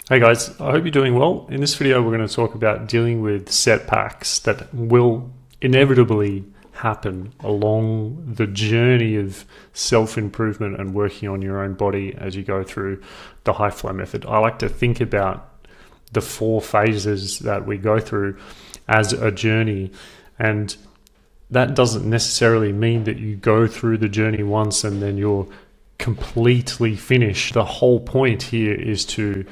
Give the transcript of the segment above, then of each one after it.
Hey guys, I hope you're doing well. In this video, we're going to talk about dealing with setbacks that will inevitably happen along the journey of self-improvement and working on your own body as you go through the high flow method. I like to think about the 4 phases that we go through as a journey, and that doesn't necessarily mean that you go through the journey once and then you're completely finished. The whole point here is to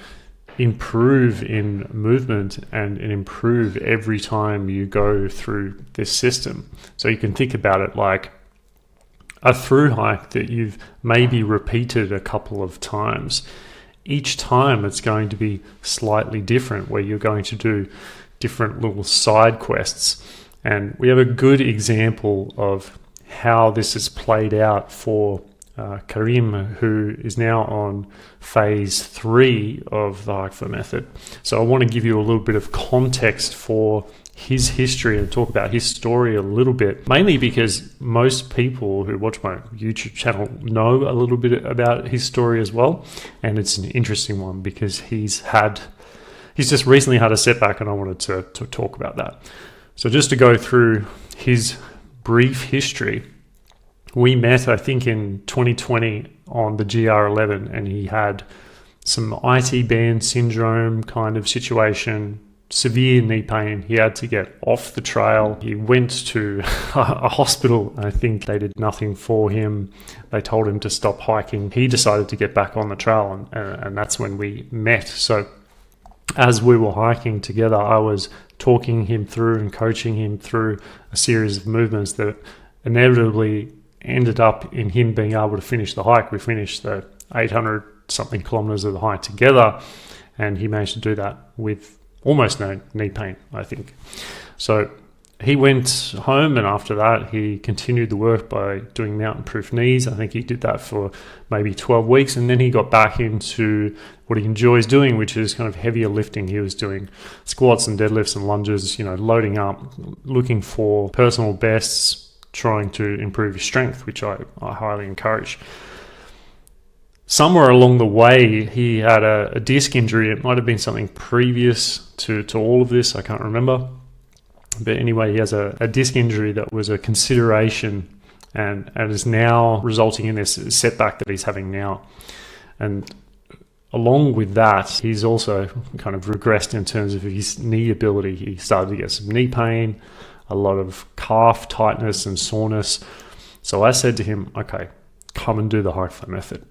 improve in movement and improve every time you go through this system. So you can think about it like a through hike that you've maybe repeated a couple of times. Each time it's going to be slightly different, where you're going to do different little side quests. And we have a good example of how this is played out for Karim, who is now on phase 3 of the high flow method. So I want to give you a little bit of context for his history and talk about his story a little bit, mainly because most people who watch my YouTube channel know a little bit about his story as well. And it's an interesting one because he's just recently had a setback, and I wanted to talk about that. So just to go through his brief history, we met, I think, in 2020 on the GR11, and he had some IT band syndrome kind of situation, severe knee pain. He had to get off the trail. He went to a hospital. I think they did nothing for him. They told him to stop hiking. He decided to get back on the trail, and that's when we met. So as we were hiking together, I was talking him through and coaching him through a series of movements that inevitably ended up in him being able to finish the hike. We finished the 800 something kilometers of the hike together, and he managed to do that with almost no knee pain, I think. So he went home, and after that he continued the work by doing mountain proof knees. I think he did that for maybe 12 weeks, and then he got back into what he enjoys doing, which is kind of heavier lifting. He was doing squats and deadlifts and lunges, loading up, looking for personal bests, trying to improve your strength, which I highly encourage. Somewhere along the way, he had a disc injury. It might have been something previous to all of this. I can't remember. But anyway, he has a disc injury that was a consideration and is now resulting in this setback that he's having now. And along with that, he's also kind of regressed in terms of his knee ability. He started to get some knee pain, a lot of calf tightness and soreness. So I said to him, okay, come and do the high flow method.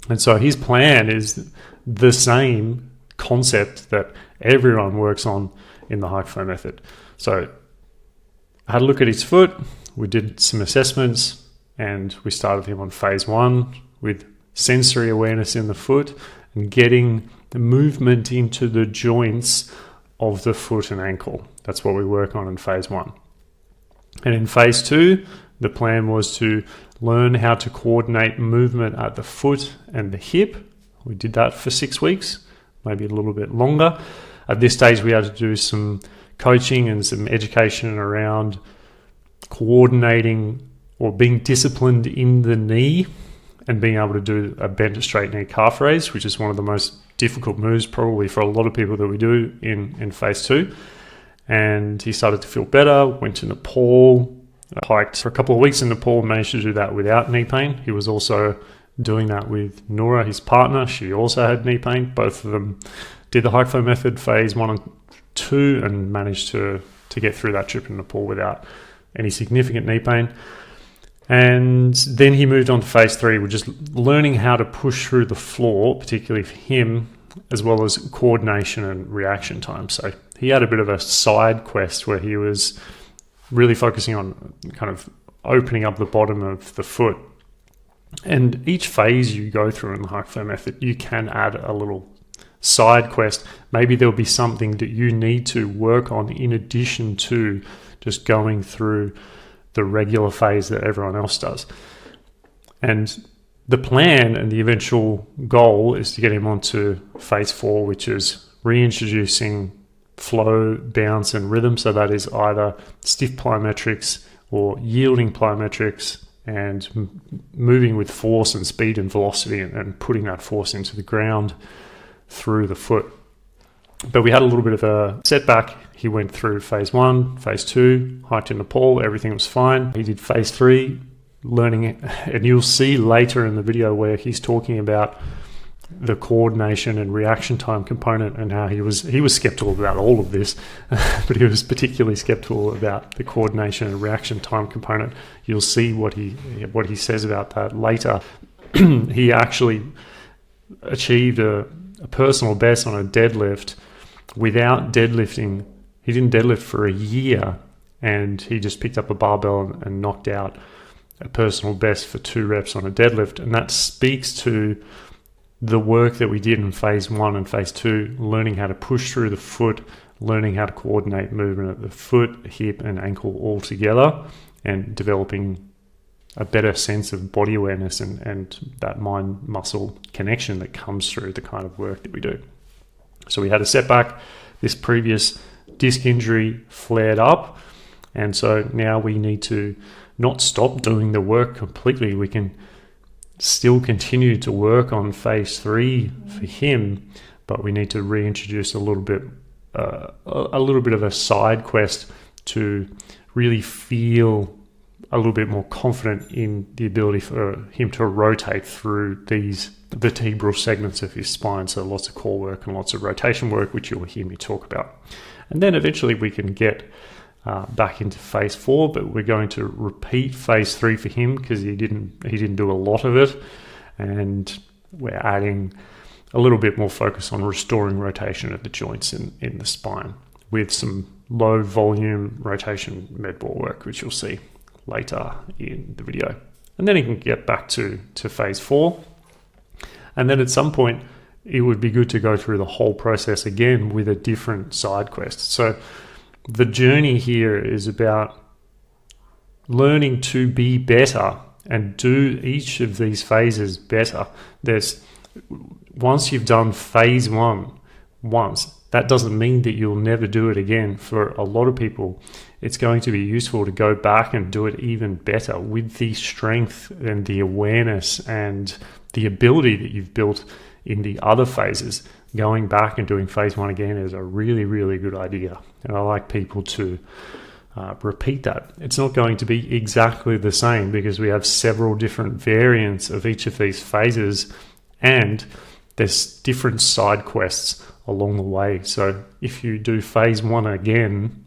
And so his plan is the same concept that everyone works on in the high flow method. So I had a look at his foot, we did some assessments, and we started him on phase 1 with sensory awareness in the foot and getting the movement into the joints of the foot and ankle. That's what we work on in phase 1. And in phase 2, the plan was to learn how to coordinate movement at the foot and the hip. We did that for 6 weeks, maybe a little bit longer. At this stage, we had to do some coaching and some education around coordinating or being disciplined in the knee and being able to do a bent straight knee calf raise, which is one of the most difficult moves probably for a lot of people that we do in phase 2. And he started to feel better, went to Nepal, hiked for a couple of weeks in Nepal, managed to do that without knee pain. He was also doing that with Nora, his partner. She also had knee pain. Both of them did the high flow method phase 1 and 2 and managed to get through that trip in Nepal without any significant knee pain. And then he moved on to phase 3, which is learning how to push through the floor, particularly for him, as well as coordination and reaction time. So he had a bit of a side quest where he was really focusing on kind of opening up the bottom of the foot. And each phase you go through in the high flow method, you can add a little side quest. Maybe there'll be something that you need to work on in addition to just going through the regular phase that everyone else does. And the plan and the eventual goal is to get him onto phase 4, which is reintroducing flow, bounce, and rhythm. So that is either stiff plyometrics or yielding plyometrics and moving with force and speed and velocity and putting that force into the ground through the foot. But we had a little bit of a setback. He went through phase 1, phase 2, hiked in Nepal, everything was fine. He did phase 3, learning it, and you'll see later in the video where he's talking about the coordination and reaction time component and how he was skeptical about all of this, but he was particularly skeptical about the coordination and reaction time component. You'll see what he says about that later. He actually achieved a personal best on a deadlift without deadlifting. He didn't deadlift for a year, and he just picked up a barbell and knocked out a personal best for 2 reps on a deadlift. And that speaks to the work that we did in phase 1 and phase 2, learning how to push through the foot, learning how to coordinate movement at the foot, hip, and ankle all together, and developing a better sense of body awareness and that mind-muscle connection that comes through the kind of work that we do. So we had a setback. This previous disc injury flared up, and so now we need to not stop doing the work completely. We can still continue to work on phase 3 for him, but we need to reintroduce a little bit of a side quest to really feel a little bit more confident in the ability for him to rotate through these vertebral segments of his spine. So lots of core work and lots of rotation work, which you'll hear me talk about. And then eventually we can get back into phase 4, but we're going to repeat phase 3 for him because he didn't do a lot of it, and we're adding a little bit more focus on restoring rotation at the joints in the spine with some low volume rotation med ball work, which you'll see later in the video. And then he can get back to phase 4, and then at some point it would be good to go through the whole process again with a different side quest. So the journey here is about learning to be better and do each of these phases better. Once you've done phase 1 once, that doesn't mean that you'll never do it again. For a lot of people, it's going to be useful to go back and do it even better with the strength and the awareness and the ability that you've built in the other phases. Going back and doing phase 1 again is a really, really good idea. And I like people to repeat that. It's not going to be exactly the same because we have several different variants of each of these phases, and there's different side quests along the way. So if you do phase 1 again,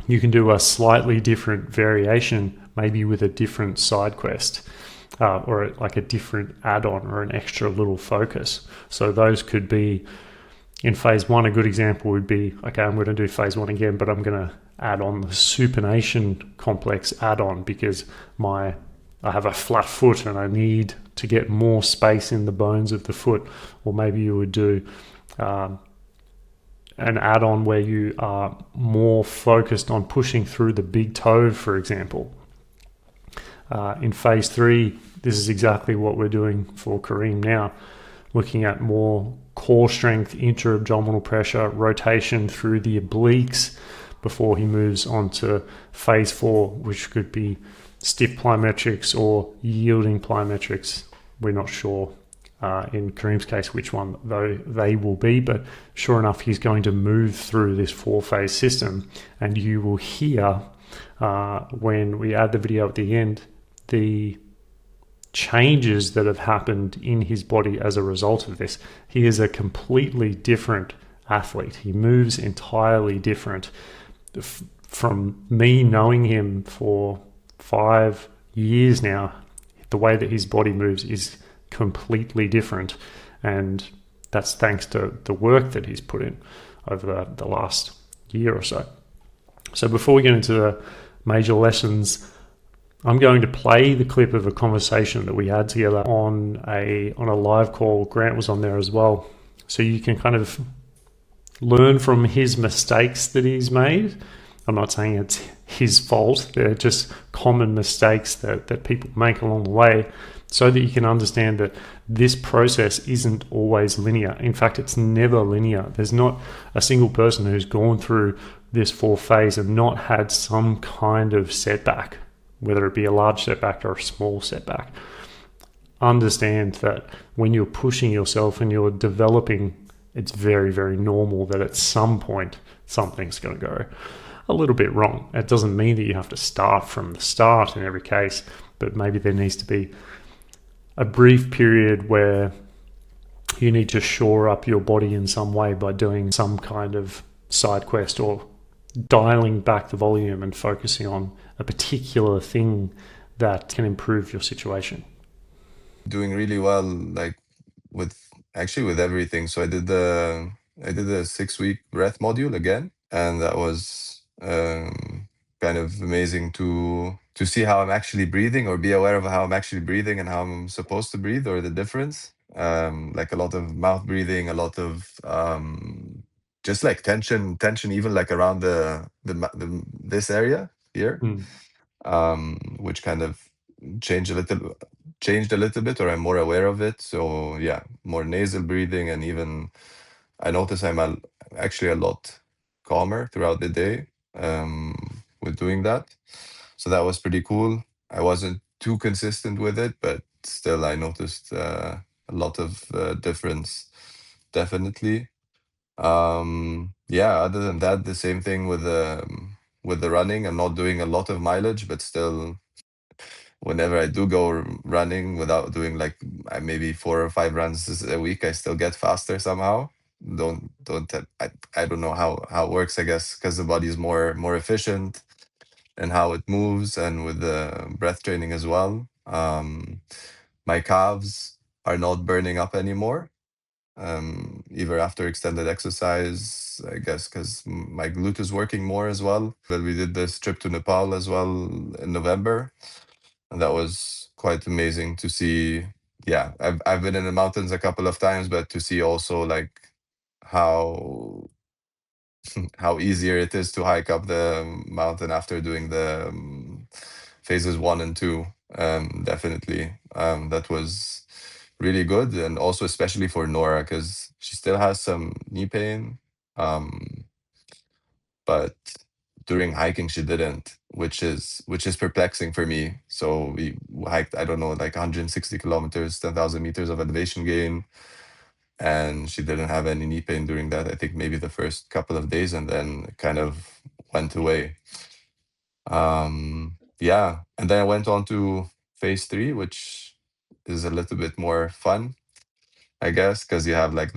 you can do a slightly different variation, maybe with a different side quest. Or like a different add-on or an extra little focus. So those could be, in phase 1, a good example would be, okay, I'm going to do phase 1 again, but I'm going to add on the supination complex add-on because I have a flat foot and I need to get more space in the bones of the foot. Or maybe you would do an add-on where you are more focused on pushing through the big toe, for example. In phase 3, this is exactly what we're doing for Karim now, looking at more core strength, intra-abdominal pressure, rotation through the obliques before he moves on to phase 4, which could be stiff plyometrics or yielding plyometrics. We're not sure in Karim's case which one though they will be, but sure enough, he's going to move through this 4-phase system, and you will hear when we add the video at the end the changes that have happened in his body as a result of this. He is a completely different athlete. He moves entirely different. From me knowing him for 5 years now, the way that his body moves is completely different, and that's thanks to the work that he's put in over the last year or so. So before we get into the major lessons, I'm going to play the clip of a conversation that we had together on a live call. Grant was on there as well. So you can kind of learn from his mistakes that he's made. I'm not saying it's his fault. They're just common mistakes that people make along the way, so that you can understand that this process isn't always linear. In fact, it's never linear. There's not a single person who's gone through this 4-phase and not had some kind of setback, whether it be a large setback or a small setback. Understand that when you're pushing yourself and you're developing it's very, very normal that at some point something's going to go a little bit wrong. It doesn't mean that you have to start from the start in every case, but maybe there needs to be a brief period where you need to shore up your body in some way by doing some kind of side quest or dialing back the volume and focusing on a particular thing that can improve your situation. Doing really well, like with actually with everything. So I did the 6 week breath module again, and that was kind of amazing to see how I'm actually breathing, or be aware of how I'm actually breathing and how I'm supposed to breathe, or the difference. Like a lot of mouth breathing, a lot of just like tension, even like around the this area here, Mm. which kind of changed a little changed a little bit, or I'm more aware of it. So yeah, more nasal breathing, and even I notice actually a lot calmer throughout the day with doing that. So that was pretty cool. I wasn't too consistent with it, but still I noticed a lot of difference, definitely. Yeah, other than that, the same thing with the running. I'm not doing a lot of mileage, but still, whenever I do go running without doing like maybe 4 or 5 runs a week, I still get faster somehow. I don't know how it works. I guess because the body is more efficient and how it moves, and with the breath training as well. My calves are not burning up anymore. Either after extended exercise, I guess, because my glute is working more as well. But we did this trip to Nepal as well in November, and that was quite amazing to see. Yeah, I've been in the mountains a couple of times, but to see also like how how easier it is to hike up the mountain after doing the phases 1 and 2. Definitely, that was really good, and also especially for Nora, because she still has some knee pain. Um, but during hiking she didn't, which is perplexing for me. So we hiked, I don't know, like 160 kilometers, 10,000 meters of elevation gain, and she didn't have any knee pain during that. I think maybe the first couple of days, and then it kind of went away. Yeah, and then I went on to phase 3, which is a little bit more fun, I guess, because you have like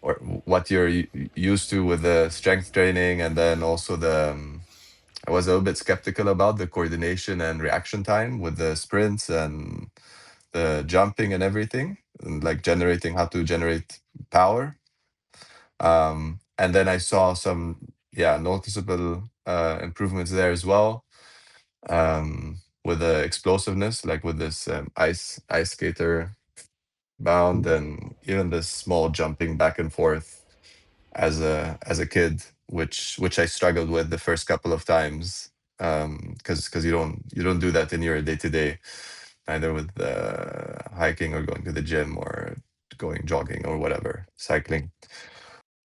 or what you're used to with the strength training, and then also I was a little bit skeptical about the coordination and reaction time with the sprints and the jumping and everything, and like how to generate power. And then I saw some, yeah, noticeable improvements there as well, with the explosiveness, like with this ice skater bound, and even this small jumping back and forth as a kid, which I struggled with the first couple of times, because you don't do that in your day to day, either with hiking or going to the gym or going jogging or whatever, cycling.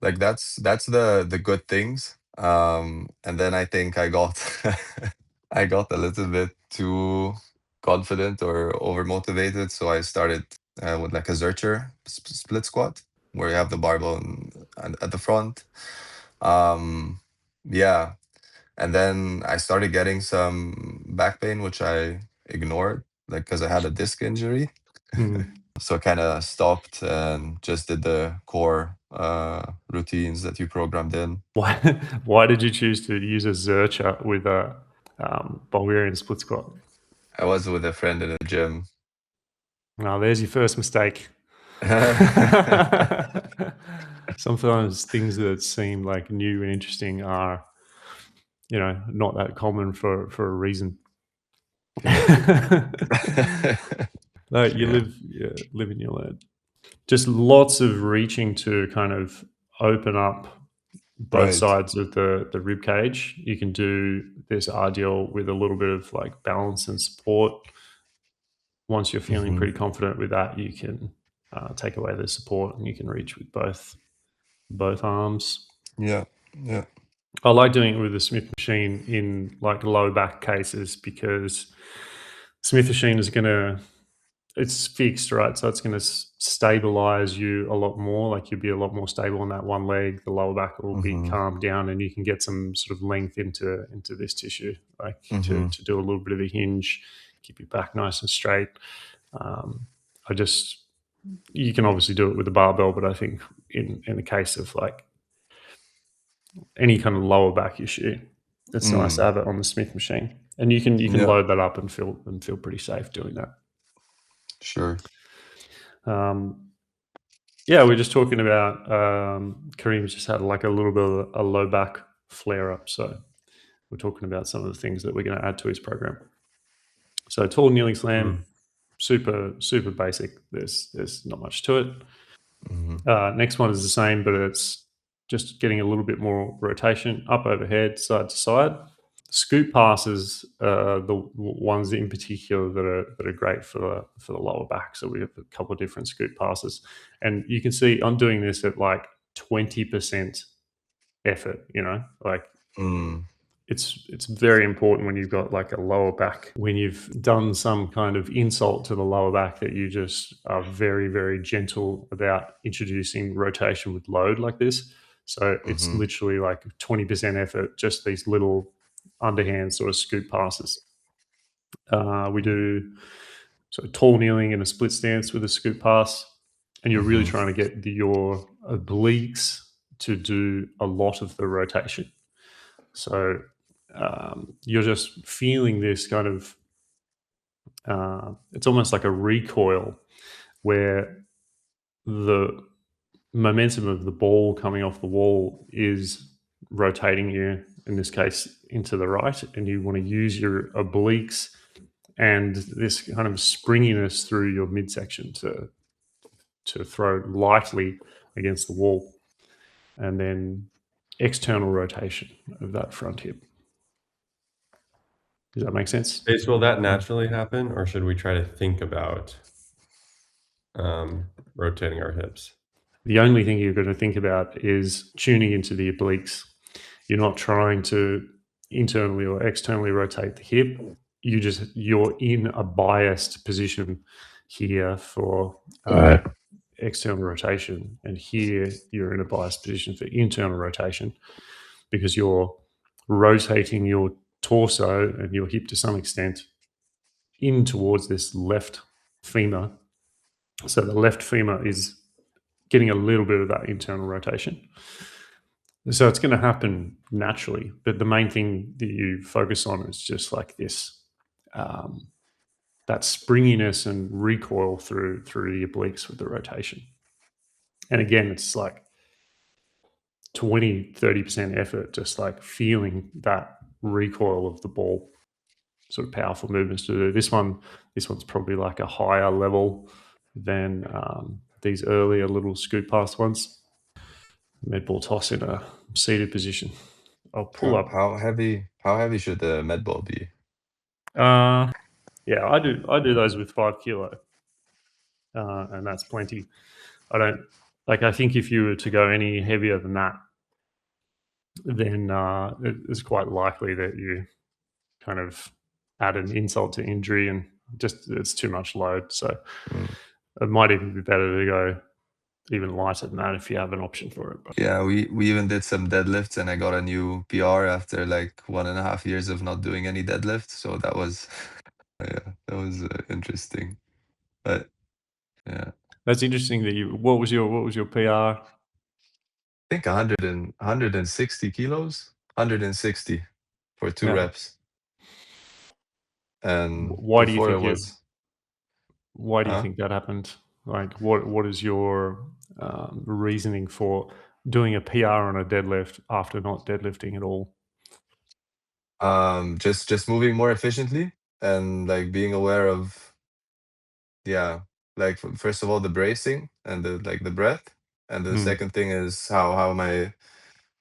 Like that's the good things. And then I think I got I got a little bit too confident or over motivated, so I started with like a Zercher split squat, where you have the barbell at the front. Um, yeah, and then I started getting some back pain, which I ignored, like because I had a disc injury. Mm. So I kind of stopped and just did the core routines that you programmed in. Why, why did you choose to use a Zercher with a Bulgarian split squat? I was with a friend in a gym. Now, there's your first mistake. Sometimes things that seem like new and interesting are, not that common for a reason. Yeah. Like you Yeah. live and you learn. Just lots of reaching to kind of open up both Right. sides of the rib cage. You can do this RDL with a little bit of like balance and support. Once you're feeling Hmm. pretty confident with that, you can take away the support and you can reach with both arms. Yeah. Yeah. I like doing it with the Smith machine in like low back cases because Smith machine is going to it's fixed, right? So it's going to stabilize you a lot more. Like you'll be a lot more stable on that one leg. The lower back will be Mm-hmm. calmed down, and you can get some sort of length into this tissue, like Mm-hmm. to do a little bit of a hinge, keep your back nice and straight. Um, I just You can obviously do it with a barbell, but I think in the case of like any kind of lower back issue, it's nice to Mm. have it on the Smith machine, and you can Yeah, load that up and feel pretty safe doing that. sure. Um, yeah, we're just talking about Kareem's just had like a little bit of a low back flare up, so we're talking about some of the things that we're going to add to his program. So tall kneeling slam, Mm. super basic. There's not much to it. Mm-hmm. Next one is the same, but it's just getting a little bit more rotation up overhead, side to side. Scoop passes are the ones in particular that are great for the lower back. So we have a couple of different scoop passes, and you can see I'm doing this at like 20% effort. Like Mm. it's very important when you've got like a lower back, when you've done some kind of insult to the lower back, that you just are very gentle about introducing rotation with load like this. So it's Mm-hmm. literally like 20% effort, just these little underhand sort of scoop passes. We do so tall kneeling in a split stance with a scoop pass, and you're really Mm-hmm. trying to get your obliques to do a lot of the rotation. So you're just feeling this kind of, it's almost like a recoil where the momentum of the ball coming off the wall is rotating you, in this case, into the right. And you want to use your obliques and this kind of springiness through your midsection to throw lightly against the wall. And then external rotation of that front hip. Does that make sense? Ace, will that naturally happen, or should we try to think about rotating our hips? The only thing you're going to think about is tuning into the obliques. You're not trying to internally or externally rotate the hip. You're in a biased position here for external rotation, and here you're in a biased position for internal rotation, because you're rotating your torso and your hip to some extent in towards this left femur. So the left femur is getting a little bit of that internal rotation. So it's going to happen naturally, but the main thing that you focus on is just like this, um, that springiness and recoil through the obliques with the rotation. And again, it's like 20-30% effort, just like feeling that recoil of the ball. Sort of powerful movements to do. This one's probably like a higher level than these earlier little scoop pass ones. Med ball toss in a seated position. I'll pull up. How heavy should the med ball be? Yeah, I do those with 5 kilo, and that's plenty. I don't like. I think if you were to go any heavier than that, then it's quite likely that you kind of add an insult to injury, and just it's too much load. So Mm. it might even be better to go even lighter than that if you have an option for it. But Yeah, we even did some deadlifts, and I got a new PR after like 1.5 years of not doing any deadlift. So that was, yeah, that was interesting. But yeah, that's interesting that you. What was your PR? I think 160 kilos, 160 for two Yeah. reps, and Why do you before it think you? was, Why do you huh? think that happened? Like, what is your reasoning for doing a PR on a deadlift after not deadlifting at all? Just moving more efficiently and like being aware of, yeah, like first of all the bracing and the like the breath, and the Mm, second thing is how my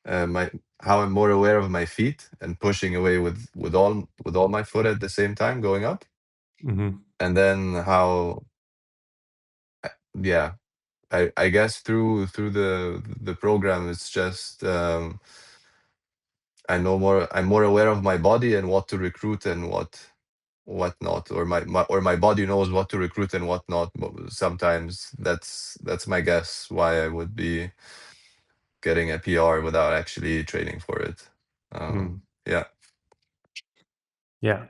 my how I'm more aware of my feet and pushing away with all my foot at the same time going up, hmm and then how, yeah, I guess through the program it's just I'm more aware of my body and what to recruit and what whatnot, or my body knows what to recruit and whatnot. But sometimes that's my guess why I would be getting a PR without actually training for it. Yeah. Yeah,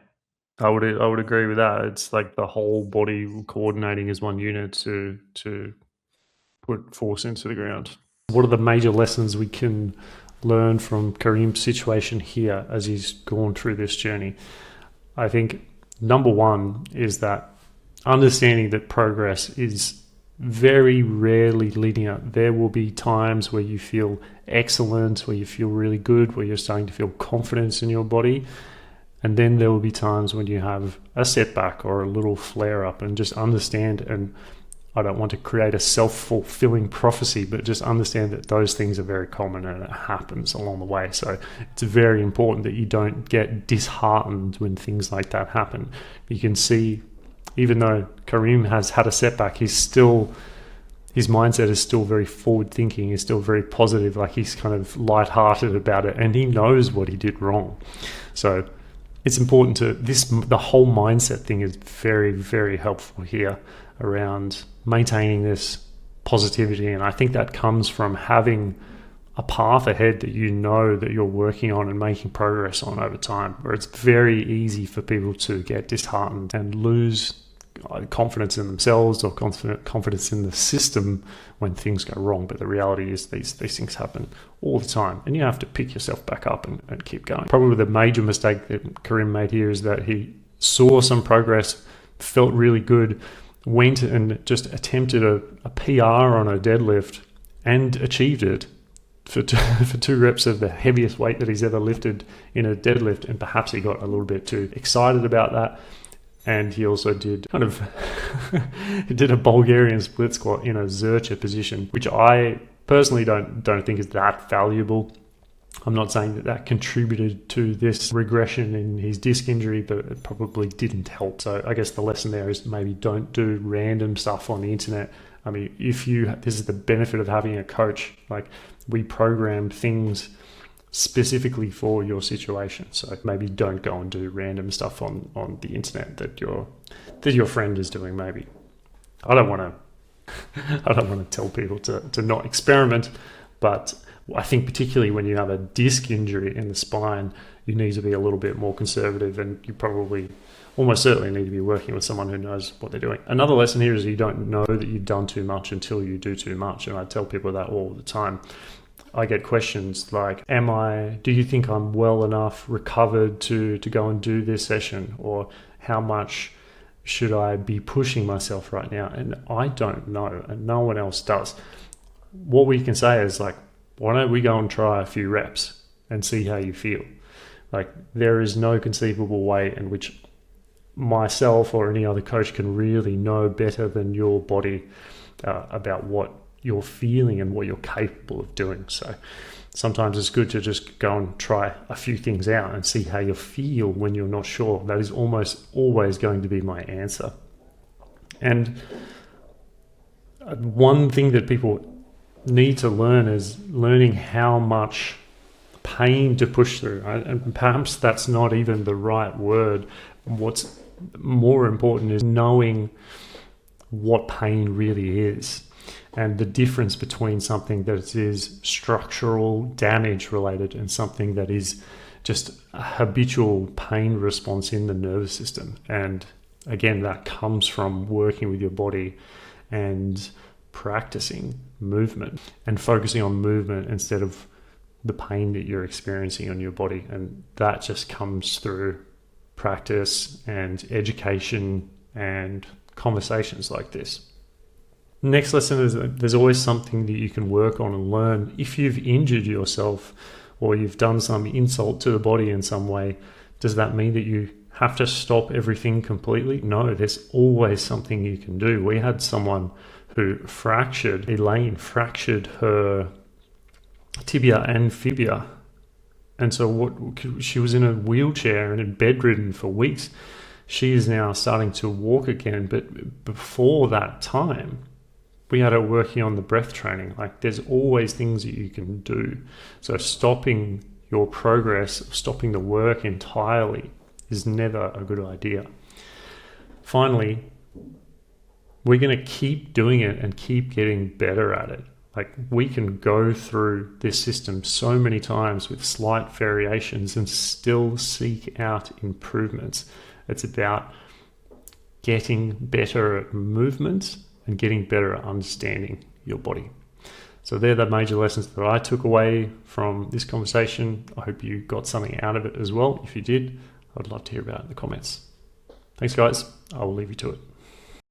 I would agree with that. It's like the whole body coordinating as one unit to put force into the ground. What are the major lessons we can learn from Karim's situation here as he's gone through this journey? I think number one is that understanding that progress is very rarely linear. There will be times where you feel excellent, where you feel really good, where you're starting to feel confidence in your body. And then there will be times when you have a setback or a little flare up, and just understand, and I don't want to create a self-fulfilling prophecy, but just understand that those things are very common and it happens along the way. So it's very important that you don't get disheartened when things like that happen. You can see, even though Karim has had a setback, his mindset is still very forward thinking, is still very positive, like he's kind of lighthearted about it, and he knows what he did wrong. So it's important the whole mindset thing is very, very helpful here around maintaining this positivity. And I think that comes from having a path ahead that you know that you're working on and making progress on over time, where it's very easy for people to get disheartened and lose confidence in themselves or confidence in the system when things go wrong. But the reality is these things happen all the time, and you have to pick yourself back up and keep going. Probably the major mistake that Karim made here is that he saw some progress, felt really good, went and just attempted a PR on a deadlift and achieved it for two reps of the heaviest weight that he's ever lifted in a deadlift, and perhaps he got a little bit too excited about that. And he also did he did a Bulgarian split squat in a Zercher position, which I personally don't think is that valuable. I'm not saying that contributed to this regression in his disc injury, but it probably didn't help. So I guess the lesson there is maybe don't do random stuff on the internet. I mean, this is the benefit of having a coach. Like, we program things specifically for your situation. So maybe don't go and do random stuff on the internet that your friend is doing. Maybe I don't want to tell people to not experiment, but I think particularly when you have a disc injury in the spine, you need to be a little bit more conservative, and you probably almost certainly need to be working with someone who knows what they're doing. Another lesson here is you don't know that you've done too much until you do too much, and I tell people that all the time. I get questions like, do you think I'm well enough recovered to go and do this session? Or how much should I be pushing myself right now? And I don't know, and no one else does. What we can say is, like, why don't we go and try a few reps and see how you feel? Like, there is no conceivable way in which myself or any other coach can really know better than your body about what you're feeling and what you're capable of doing. So sometimes it's good to just go and try a few things out and see how you feel when you're not sure. That is almost always going to be my answer. And one thing that people need to learn is learning how much pain to push through. And perhaps that's not even the right word. What's more important is knowing what pain really is, and the difference between something that is structural damage related and something that is just a habitual pain response in the nervous system. And again, that comes from working with your body and practicing movement and focusing on movement instead of the pain that you're experiencing on your body. And that just comes through practice and education and conversations like this. Next lesson is that there's always something that you can work on and learn. If you've injured yourself or you've done some insult to the body in some way, does that mean that you have to stop everything completely? No, there's always something you can do. We had someone who Elaine fractured her tibia and fibula. And so she was in a wheelchair and bedridden for weeks. She is now starting to walk again. But before that time, we had her working on the breath training. Like, there's always things that you can do. So stopping your progress, stopping the work entirely is never a good idea. finally, we're going to keep doing it and keep getting better at it. Like, we can go through this system so many times with slight variations and still seek out improvements. It's about getting better at movement and getting better at understanding your body. So they're the major lessons that I took away from this conversation. I hope you got something out of it as well. If you did, I'd love to hear about it in the comments. Thanks, guys. I will leave you to it.